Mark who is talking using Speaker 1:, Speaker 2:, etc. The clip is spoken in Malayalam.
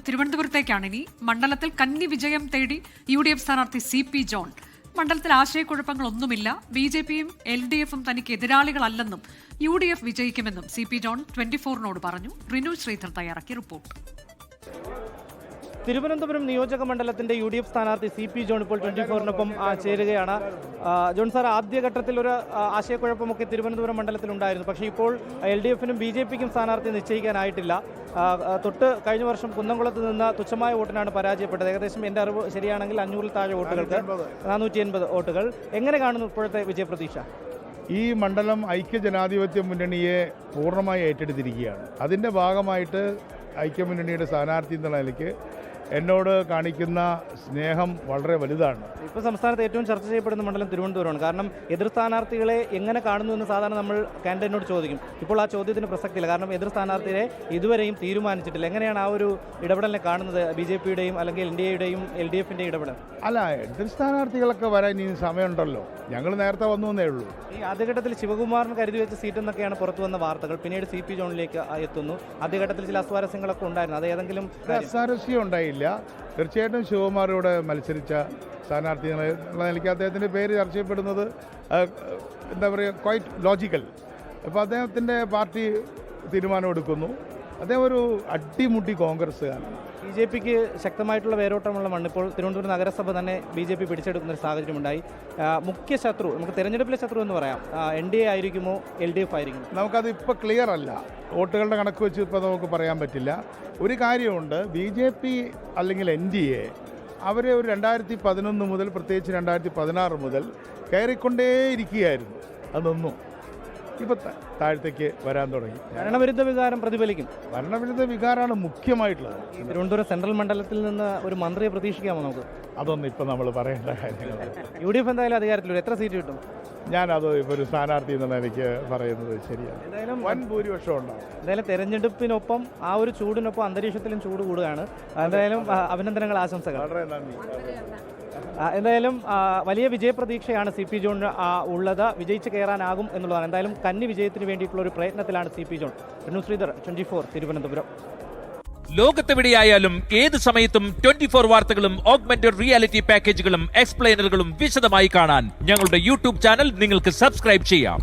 Speaker 1: തിരുവനന്തപുരത്തേക്കാണ്. ഇനി മണ്ഡലത്തിൽ കന്നി വിജയം തേടി UDF സ്ഥാനാർത്ഥി CP ജോൺ. മണ്ഡലത്തിൽ ആശയക്കുഴപ്പങ്ങളൊന്നുമില്ല. BJPയും LDFും തനിക്ക് എതിരാളികളല്ലെന്നും UDF വിജയിക്കുമെന്നും CP ജോൺ 24നോട് പറഞ്ഞു. റിനു ശ്രീധർ തയ്യാറാക്കിയ റിപ്പോർട്ട്.
Speaker 2: തിരുവനന്തപുരം നിയോജക മണ്ഡലത്തിന്റെ UDF സ്ഥാനാർത്ഥി CP ജോൺ ഇപ്പോൾ 24നൊപ്പം ചേരുകയാണ്. ജോൺ സാർ, ആദ്യഘട്ടത്തിൽ ഒരു ആശയക്കുഴപ്പമൊക്കെ തിരുവനന്തപുരം മണ്ഡലത്തിലുണ്ടായിരുന്നു. പക്ഷേ ഇപ്പോൾ LDFനും BJPക്കും സ്ഥാനാർത്ഥി നിശ്ചയിക്കാനായിട്ടില്ല. തൊട്ട് കഴിഞ്ഞ വർഷം കുന്നംകുളത്ത് നിന്ന് തുച്ഛമായ വോട്ടിനാണ് പരാജയപ്പെട്ടത്. ഏകദേശം എൻ്റെ അറിവ് ശരിയാണെങ്കിൽ 500-ൽ താഴെ വോട്ടുകൾക്ക് 480 വോട്ടുകൾ. എങ്ങനെ കാണുന്നു ഇപ്പോഴത്തെ വിജയപ്രതീക്ഷ?
Speaker 3: ഈ മണ്ഡലം ഐക്യജനാധിപത്യ മുന്നണിയെ പൂർണ്ണമായി ഏറ്റെടുത്തിരിക്കുകയാണ്. അതിൻ്റെ ഭാഗമായിട്ട് ഐക്യമുന്നണിയുടെ സ്ഥാനാർത്ഥി എന്നുള്ള നിലയ്ക്ക് എന്നോട് കാണിക്കുന്ന സ്നേഹം വളരെ വലുതാണ്.
Speaker 2: ഇപ്പോൾ സംസ്ഥാനത്ത് ഏറ്റവും ചർച്ച ചെയ്യപ്പെടുന്ന മണ്ഡലം തിരുവനന്തപുരമാണ്. കാരണം എതിർ സ്ഥാനാർത്ഥികളെ എങ്ങനെ കാണുന്നു എന്ന് സാധാരണ നമ്മൾ കാൻഡിഡേറ്റിനോട് ചോദിക്കും. ഇപ്പോൾ ആ ചോദ്യത്തിന് പ്രസക്തിയില്ല. കാരണം എതിർ സ്ഥാനാർത്ഥിയെ ഇതുവരെയും തീരുമാനിച്ചിട്ടില്ല. എങ്ങനെയാണ് ആ ഒരു ഇടപെടലിനെ കാണുന്നത്? BJPയുടെയും അല്ലെങ്കിൽ NDAയുടെയും LDFിൻ്റെയും ഇടപെടൽ?
Speaker 3: അല്ല, എതിർ സ്ഥാനാർത്ഥികളൊക്കെ വരാൻ ഇനി സമയമുണ്ടല്ലോ. ഞങ്ങൾ നേരത്തെ വന്നു എന്നേ ഉള്ളൂ.
Speaker 2: ഈ ആദ്യഘട്ടത്തിൽ ശിവകുമാറിന് കരുതി വെച്ച സീറ്റ് എന്നൊക്കെയാണ് പുറത്തു വന്ന വാർത്തകൾ. പിന്നീട് CP ജോണിലേക്ക് എത്തുന്നു. ആദ്യഘട്ടത്തിൽ ചില അസ്വാരസ്യങ്ങളൊക്കെ ഉണ്ടായിരുന്നു. അത് ഏതെങ്കിലും
Speaker 3: അസ്വാരസ്യം ഉണ്ടായില്ല. തീർച്ചയായിട്ടും ശിവകുമാറിലൂടെ മത്സരിച്ച സ്ഥാനാർത്ഥി എന്നുള്ള നിലയ്ക്ക് അദ്ദേഹത്തിൻ്റെ പേര് ചർച്ച ചെയ്യപ്പെടുന്നത് എന്താ പറയുക, ക്വൈറ്റ് ലോജിക്കൽ. അപ്പോൾ അദ്ദേഹത്തിൻ്റെ പാർട്ടി തീരുമാനമെടുക്കുന്നു. അദ്ദേഹം ഒരു അടിമുട്ടി കോൺഗ്രസ്സുകാരനാണ്.
Speaker 2: BJPക്ക് ശക്തമായിട്ടുള്ള വേരോട്ടമുള്ള മണ്ണ് ഇപ്പോൾ തിരുവനന്തപുരം നഗരസഭ തന്നെ BJP പിടിച്ചെടുക്കുന്ന ഒരു സാഹചര്യമുണ്ടായി. മുഖ്യ ശത്രു, നമുക്ക് തെരഞ്ഞെടുപ്പിലെ ശത്രു എന്ന് പറയാം, NDA ആയിരിക്കുമോ LDF ആയിരിക്കുമോ?
Speaker 3: നമുക്കത് ഇപ്പോൾ ക്ലിയർ അല്ല. വോട്ടുകളുടെ കണക്ക് വെച്ച് ഇപ്പോൾ നമുക്ക് പറയാൻ പറ്റില്ല. ഒരു കാര്യമുണ്ട്, BJP അല്ലെങ്കിൽ NDA അവരെ ഒരു 2011 മുതൽ, പ്രത്യേകിച്ച് 2016 മുതൽ കയറിക്കൊണ്ടേയിരിക്കുകയായിരുന്നു. അതൊന്നും ഇപ്പോൾ താഴത്തേക്ക് വരാൻ തുടങ്ങി.
Speaker 2: ഭരണവിരുദ്ധ വികാരം പ്രതിഫലിക്കും.
Speaker 3: ഭരണവിരുദ്ധ വികാരമാണ് മുഖ്യമായിട്ടുള്ളത്.
Speaker 2: തിരുവനന്തപുരം സെൻട്രൽ മണ്ഡലത്തിൽ നിന്ന് ഒരു മന്ത്രിയെ പ്രതീക്ഷിക്കാമോ നമുക്ക്?
Speaker 3: അതൊന്നും ഇപ്പം നമ്മൾ പറയേണ്ട കാര്യങ്ങൾ.
Speaker 2: UDF എന്തായാലും അധികാരത്തിൽ എത്ര സീറ്റ് കിട്ടും?
Speaker 3: ഞാനത് ഇപ്പോൾ ഒരു സ്ഥാനാർത്ഥി എന്നുള്ള എനിക്ക് പറയുന്നത് ശരിയാണ്.
Speaker 2: എന്തായാലും
Speaker 3: വൻ ഭൂരിപക്ഷം ഉണ്ടാവും.
Speaker 2: എന്തായാലും തെരഞ്ഞെടുപ്പിനൊപ്പം ആ ഒരു ചൂടിനൊപ്പം അന്തരീക്ഷത്തിലും ചൂട് കൂടുകയാണ്. എന്തായാലും അഭിനന്ദനങ്ങൾ, ആശംസകൾ.
Speaker 3: വളരെ നന്ദി.
Speaker 2: എന്തായാലും വലിയ വിജയപ്രതീക്ഷയാണ് CP ജോൺ ഉള്ളത്. വിജയിച്ച് കയറാനാകും എന്നുള്ളതാണ്. എന്തായാലും കന്നി വിജയത്തിന് വേണ്ടിയിട്ടുള്ള ഒരു പ്രയത്നത്തിലാണ് CP ജോൺ. റിനു ശ്രീധർ, 24 തിരുവനന്തപുരം.
Speaker 4: ലോകത്തെവിടെയായാലും ഏത് സമയത്തും 24 വാർത്തകളും ഓഗ്മെന്റഡ് റിയാലിറ്റി പാക്കേജുകളും എക്സ്പ്ലെയിനറുകളും വിശദമായി കാണാൻ ഞങ്ങളുടെ YouTube ചാനൽ നിങ്ങൾക്ക് സബ്സ്ക്രൈബ് ചെയ്യാം.